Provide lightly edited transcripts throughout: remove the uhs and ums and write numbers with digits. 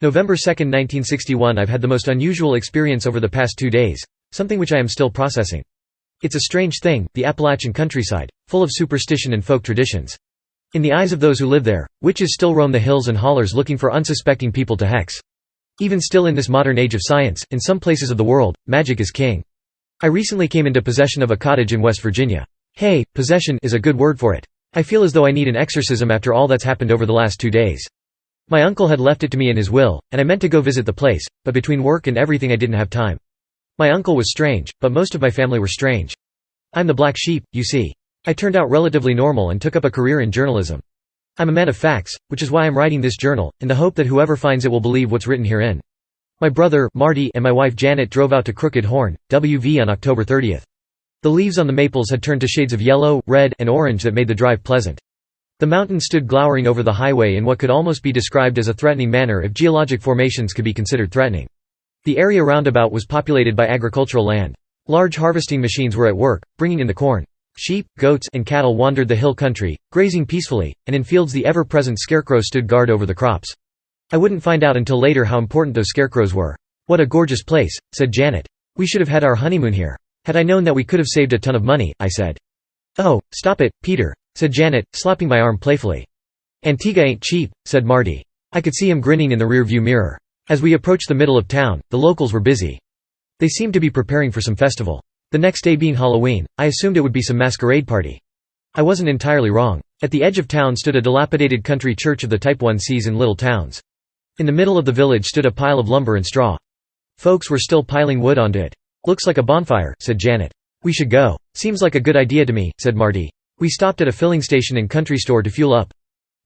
November 2, 1961. I've had the most unusual experience over the past 2 days, something which I am still processing. It's a strange thing, the Appalachian countryside, full of superstition and folk traditions. In the eyes of those who live there, witches still roam the hills and hollers looking for unsuspecting people to hex. Even still in this modern age of science, in some places of the world, magic is king. I recently came into possession of a cottage in West Virginia. Hey, possession is a good word for it. I feel as though I need an exorcism after all that's happened over the last 2 days. My uncle had left it to me in his will, and I meant to go visit the place, but between work and everything I didn't have time. My uncle was strange, but most of my family were strange. I'm the black sheep, you see. I turned out relatively normal and took up a career in journalism. I'm a man of facts, which is why I'm writing this journal, in the hope that whoever finds it will believe what's written herein. My brother, Marty, and my wife Janet drove out to Crooked Horn, WV on October 30. The leaves on the maples had turned to shades of yellow, red, and orange that made the drive pleasant. The mountain stood glowering over the highway in what could almost be described as a threatening manner if geologic formations could be considered threatening. The area roundabout was populated by agricultural land. Large harvesting machines were at work, bringing in the corn. Sheep, goats, and cattle wandered the hill country, grazing peacefully, and in fields the ever-present scarecrows stood guard over the crops. I wouldn't find out until later how important those scarecrows were. "What a gorgeous place," said Janet. "We should have had our honeymoon here. Had I known that we could have saved a ton of money," I said. "Oh, stop it, Peter," said Janet, slapping my arm playfully. "Antigua ain't cheap," said Marty. I could see him grinning in the rear-view mirror. As we approached the middle of town, the locals were busy. They seemed to be preparing for some festival. The next day being Halloween, I assumed it would be some masquerade party. I wasn't entirely wrong. At the edge of town stood a dilapidated country church of the type one sees in little towns. In the middle of the village stood a pile of lumber and straw. Folks were still piling wood onto it. "Looks like a bonfire," said Janet. "We should go." "Seems like a good idea to me," said Marty. We stopped at a filling station and country store to fuel up.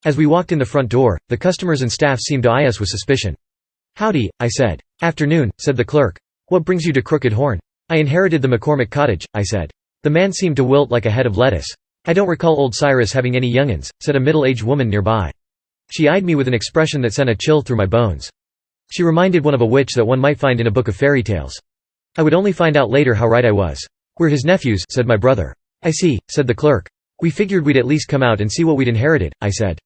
As we walked in the front door, the customers and staff seemed to eye us with suspicion. "Howdy," I said. "Afternoon," said the clerk. "What brings you to Crooked Horn?" "I inherited the McCormick cottage," I said. The man seemed to wilt like a head of lettuce. "I don't recall old Cyrus having any young'uns," said a middle-aged woman nearby. She eyed me with an expression that sent a chill through my bones. She reminded one of a witch that one might find in a book of fairy tales. I would only find out later how right I was. "We're his nephews," said my brother. "I see," said the clerk. "We figured we'd at least come out and see what we'd inherited," I said.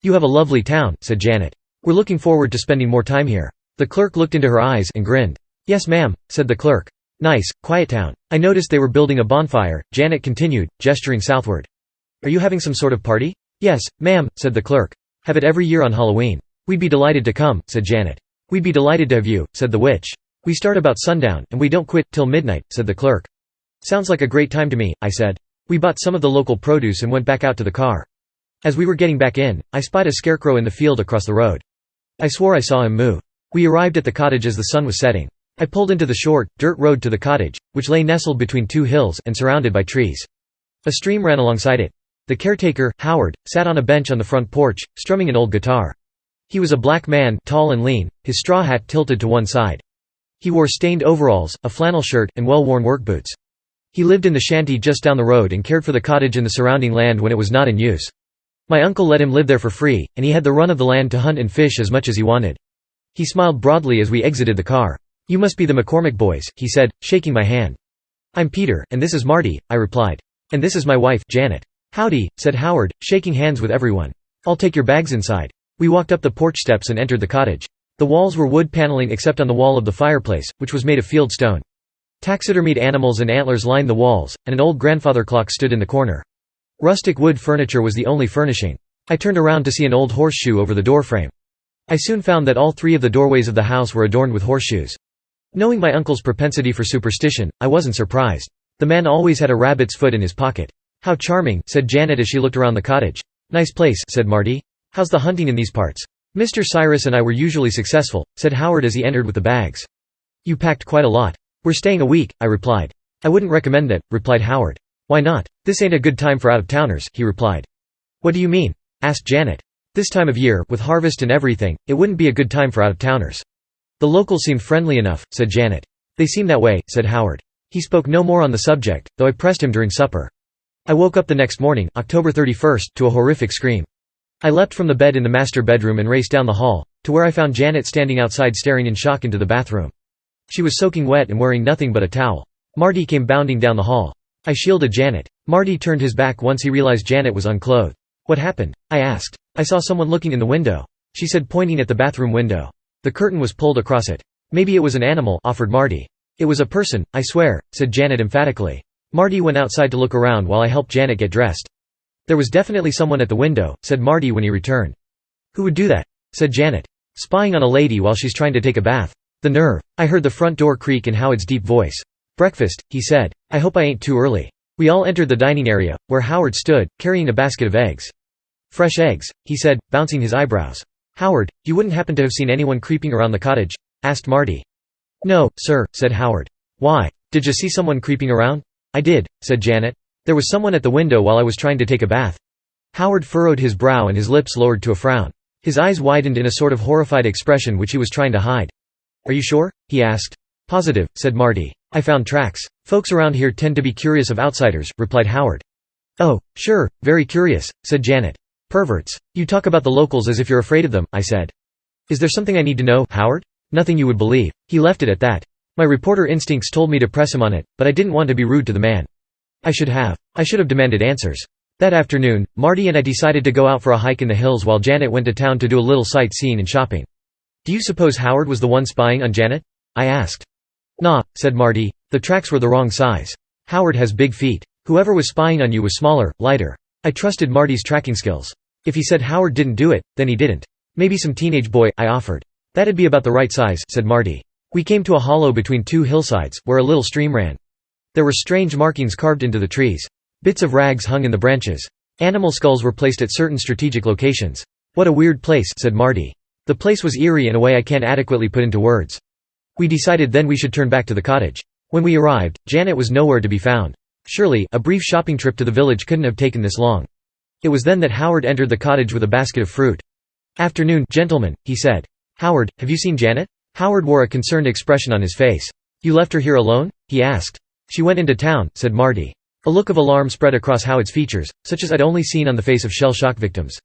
"You have a lovely town," said Janet. "We're looking forward to spending more time here." The clerk looked into her eyes and grinned. "Yes ma'am," said the clerk. "Nice, quiet town. I noticed they were building a bonfire," Janet continued, gesturing southward. "Are you having some sort of party?" "Yes, ma'am," said the clerk. "Have it every year on Halloween." "We'd be delighted to come," said Janet. "We'd be delighted to have you," said the witch. "We start about sundown, and we don't quit till midnight," said the clerk. "Sounds like a great time to me," I said. We bought some of the local produce and went back out to the car. As we were getting back in, I spied a scarecrow in the field across the road. I swore I saw him move. We arrived at the cottage as the sun was setting. I pulled into the short, dirt road to the cottage, which lay nestled between two hills and surrounded by trees. A stream ran alongside it. The caretaker, Howard, sat on a bench on the front porch, strumming an old guitar. He was a black man, tall and lean, his straw hat tilted to one side. He wore stained overalls, a flannel shirt, and well-worn work boots. He lived in the shanty just down the road and cared for the cottage and the surrounding land when it was not in use. My uncle let him live there for free, and he had the run of the land to hunt and fish as much as he wanted. He smiled broadly as we exited the car. "You must be the McCormick boys," he said, shaking my hand. "I'm Peter, and this is Marty," I replied. "And this is my wife, Janet." "Howdy," said Howard, shaking hands with everyone. "I'll take your bags inside." We walked up the porch steps and entered the cottage. The walls were wood paneling except on the wall of the fireplace, which was made of field stone. Taxidermied animals and antlers lined the walls, and an old grandfather clock stood in the corner. Rustic wood furniture was the only furnishing. I turned around to see an old horseshoe over the doorframe. I soon found that all three of the doorways of the house were adorned with horseshoes. Knowing my uncle's propensity for superstition, I wasn't surprised. The man always had a rabbit's foot in his pocket. "How charming," said Janet as she looked around the cottage. "Nice place," said Marty. "How's the hunting in these parts?" "Mr. Cyrus and I were usually successful," said Howard as he entered with the bags. "You packed quite a lot." "We're staying a week," I replied. "I wouldn't recommend that," replied Howard. "Why not?" "This ain't a good time for out-of-towners," he replied. "What do you mean?" asked Janet. "This time of year, with harvest and everything, it wouldn't be a good time for out-of-towners." "The locals seemed friendly enough," said Janet. "They seem that way," said Howard. He spoke no more on the subject, though I pressed him during supper. I woke up the next morning, October 31st, to a horrific scream. I leapt from the bed in the master bedroom and raced down the hall, to where I found Janet standing outside staring in shock into the bathroom. She was soaking wet and wearing nothing but a towel. Marty came bounding down the hall. I shielded Janet. Marty turned his back once he realized Janet was unclothed. "What happened?" I asked. "I saw someone looking in the window," she said, pointing at the bathroom window. The curtain was pulled across it. "Maybe it was an animal," offered Marty. "It was a person, I swear," said Janet emphatically. Marty went outside to look around while I helped Janet get dressed. "There was definitely someone at the window," said Marty when he returned. "Who would do that?" said Janet. "Spying on a lady while she's trying to take a bath. The nerve." I heard the front door creak in Howard's deep voice. "Breakfast," he said. "I hope I ain't too early." We all entered the dining area, where Howard stood, carrying a basket of eggs. "Fresh eggs," he said, bouncing his eyebrows. "Howard, you wouldn't happen to have seen anyone creeping around the cottage?" asked Marty. "No, sir," said Howard. "Why? Did you see someone creeping around?" "I did," said Janet. "There was someone at the window while I was trying to take a bath." Howard furrowed his brow and his lips lowered to a frown. His eyes widened in a sort of horrified expression which he was trying to hide. "Are you sure?" he asked. "Positive," said Marty. "I found tracks. Folks around here tend to be curious of outsiders," replied Howard. "Oh, sure, very curious," said Janet. "Perverts. You talk about the locals as if you're afraid of them," I said. "Is there something I need to know, Howard?" "Nothing you would believe." He left it at that. My reporter instincts told me to press him on it, but I didn't want to be rude to the man. I should have demanded answers. That afternoon, Marty and I decided to go out for a hike in the hills while Janet went to town to do a little sightseeing and shopping. "Do you suppose Howard was the one spying on Janet?" I asked. "Nah," said Marty. "The tracks were the wrong size. Howard has big feet. Whoever was spying on you was smaller, lighter." I trusted Marty's tracking skills. If he said Howard didn't do it, then he didn't. "Maybe some teenage boy," I offered. "That'd be about the right size," said Marty. We came to a hollow between two hillsides, where a little stream ran. There were strange markings carved into the trees. Bits of rags hung in the branches. Animal skulls were placed at certain strategic locations. "What a weird place," said Marty. "The place was eerie in a way I can't adequately put into words." We decided then we should turn back to the cottage. When we arrived, Janet was nowhere to be found. Surely, a brief shopping trip to the village couldn't have taken this long. It was then that Howard entered the cottage with a basket of fruit. "Afternoon, gentlemen," he said. "Howard, have you seen Janet?" Howard wore a concerned expression on his face. "You left her here alone?" he asked. "She went into town," said Marty. A look of alarm spread across Howard's features, such as I'd only seen on the face of shell shock victims.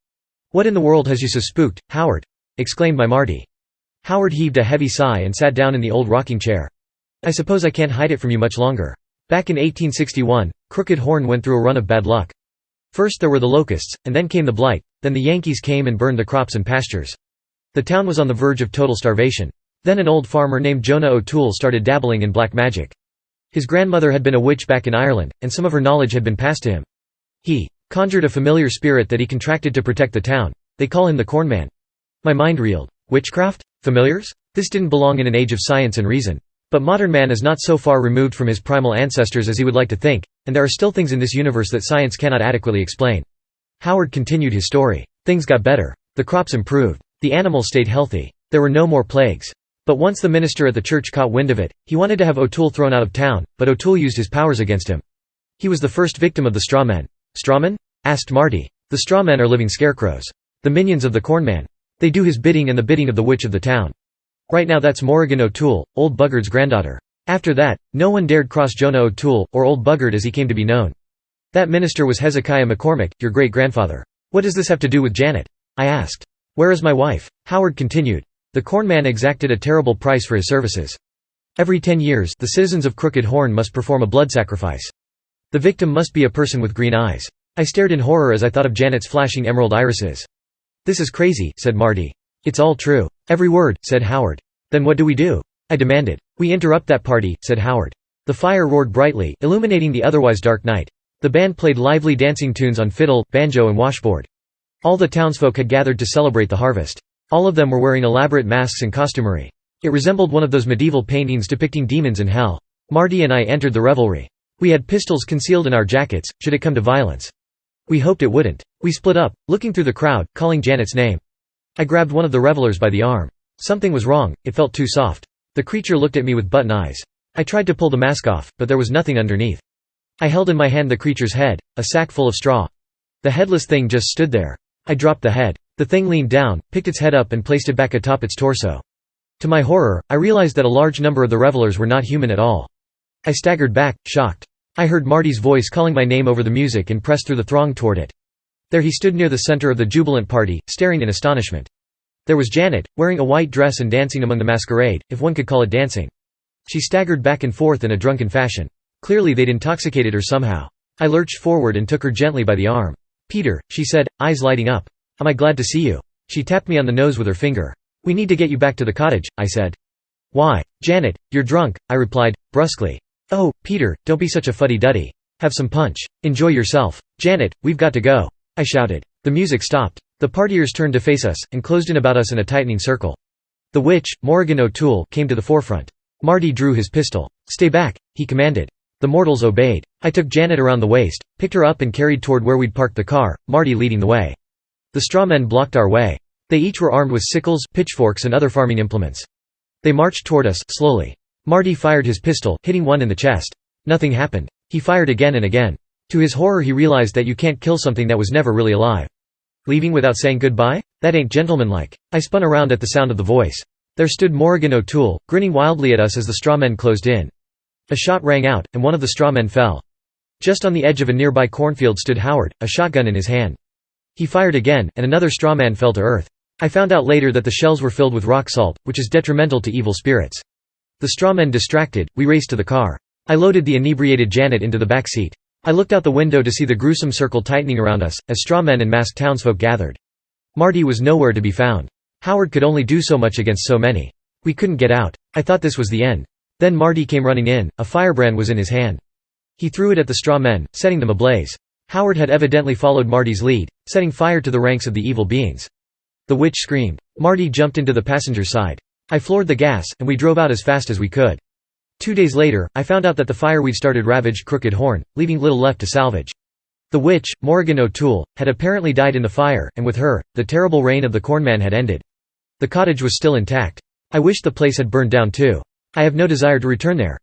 "What in the world has you so spooked, Howard?" exclaimed my Marty. Howard heaved a heavy sigh and sat down in the old rocking chair. "I suppose I can't hide it from you much longer. Back in 1861, Crooked Horn went through a run of bad luck. First there were the locusts, and then came the blight, then the Yankees came and burned the crops and pastures. The town was on the verge of total starvation. Then an old farmer named Jonah O'Toole started dabbling in black magic. His grandmother had been a witch back in Ireland, and some of her knowledge had been passed to him. He conjured a familiar spirit that he contracted to protect the town. They call him the Cornman." My mind reeled. Witchcraft? Familiars? This didn't belong in an age of science and reason. But modern man is not so far removed from his primal ancestors as he would like to think, and there are still things in this universe that science cannot adequately explain. Howard continued his story. Things got better. The crops improved. The animals stayed healthy. There were no more plagues. But once the minister at the church caught wind of it, he wanted to have O'Toole thrown out of town, but O'Toole used his powers against him. He was the first victim of the strawmen. "Strawmen?" asked Marty. "The strawmen are living scarecrows. The minions of the Cornman. They do his bidding and the bidding of the witch of the town. Right now that's Morrigan O'Toole, Old Buggard's granddaughter. After that, no one dared cross Jonah O'Toole, or Old Buggard as he came to be known. That minister was Hezekiah McCormick, your great-grandfather." "What does this have to do with Janet?" I asked. "Where is my wife?" Howard continued. "The Cornman exacted a terrible price for his services. Every 10 years, the citizens of Crooked Horn must perform a blood sacrifice. The victim must be a person with green eyes." I stared in horror as I thought of Janet's flashing emerald irises. "This is crazy," said Marty. "It's all true. Every word," said Howard. "Then what do we do?" I demanded. "We interrupt that party," said Howard. The fire roared brightly, illuminating the otherwise dark night. The band played lively dancing tunes on fiddle, banjo and washboard. All the townsfolk had gathered to celebrate the harvest. All of them were wearing elaborate masks and costumery. It resembled one of those medieval paintings depicting demons in hell. Marty and I entered the revelry. We had pistols concealed in our jackets, should it come to violence. We hoped it wouldn't. We split up, looking through the crowd, calling Janet's name. I grabbed one of the revelers by the arm. Something was wrong, it felt too soft. The creature looked at me with button eyes. I tried to pull the mask off, but there was nothing underneath. I held in my hand the creature's head, a sack full of straw. The headless thing just stood there. I dropped the head. The thing leaned down, picked its head up and placed it back atop its torso. To my horror, I realized that a large number of the revelers were not human at all. I staggered back, shocked. I heard Marty's voice calling my name over the music and pressed through the throng toward it. There he stood near the center of the jubilant party, staring in astonishment. There was Janet, wearing a white dress and dancing among the masquerade, if one could call it dancing. She staggered back and forth in a drunken fashion. Clearly they'd intoxicated her somehow. I lurched forward and took her gently by the arm. "Peter," she said, eyes lighting up. "Am I glad to see you?" She tapped me on the nose with her finger. "We need to get you back to the cottage," I said. "Why, Janet, you're drunk," I replied, brusquely. "Oh, Peter, don't be such a fuddy-duddy. Have some punch. Enjoy yourself. Janet, we've got to go," I shouted. The music stopped. The partiers turned to face us, and closed in about us in a tightening circle. The witch, Morrigan O'Toole, came to the forefront. Marty drew his pistol. "Stay back," he commanded. The mortals obeyed. I took Janet around the waist, picked her up and carried toward where we'd parked the car, Marty leading the way. The strawmen blocked our way. They each were armed with sickles, pitchforks and other farming implements. They marched toward us, slowly. Marty fired his pistol, hitting one in the chest. Nothing happened. He fired again and again. To his horror he realized that you can't kill something that was never really alive. Leaving without saying goodbye? That ain't gentlemanlike. I spun around at the sound of the voice. There stood Morrigan O'Toole, grinning wildly at us as the strawmen closed in. A shot rang out, and one of the strawmen fell. Just on the edge of a nearby cornfield stood Howard, a shotgun in his hand. He fired again, and another strawman fell to earth. I found out later that the shells were filled with rock salt, which is detrimental to evil spirits. The strawmen distracted, we raced to the car. I loaded the inebriated Janet into the back seat. I looked out the window to see the gruesome circle tightening around us, as strawmen and masked townsfolk gathered. Marty was nowhere to be found. Howard could only do so much against so many. We couldn't get out. I thought this was the end. Then Marty came running in, a firebrand was in his hand. He threw it at the straw men, setting them ablaze. Howard had evidently followed Marty's lead, setting fire to the ranks of the evil beings. The witch screamed. Marty jumped into the passenger's side. I floored the gas, and we drove out as fast as we could. 2 days later, I found out that the fire we'd started ravaged Crooked Horn, leaving little left to salvage. The witch, Morrigan O'Toole, had apparently died in the fire, and with her, the terrible reign of the Cornman had ended. The cottage was still intact. I wish the place had burned down too. I have no desire to return there.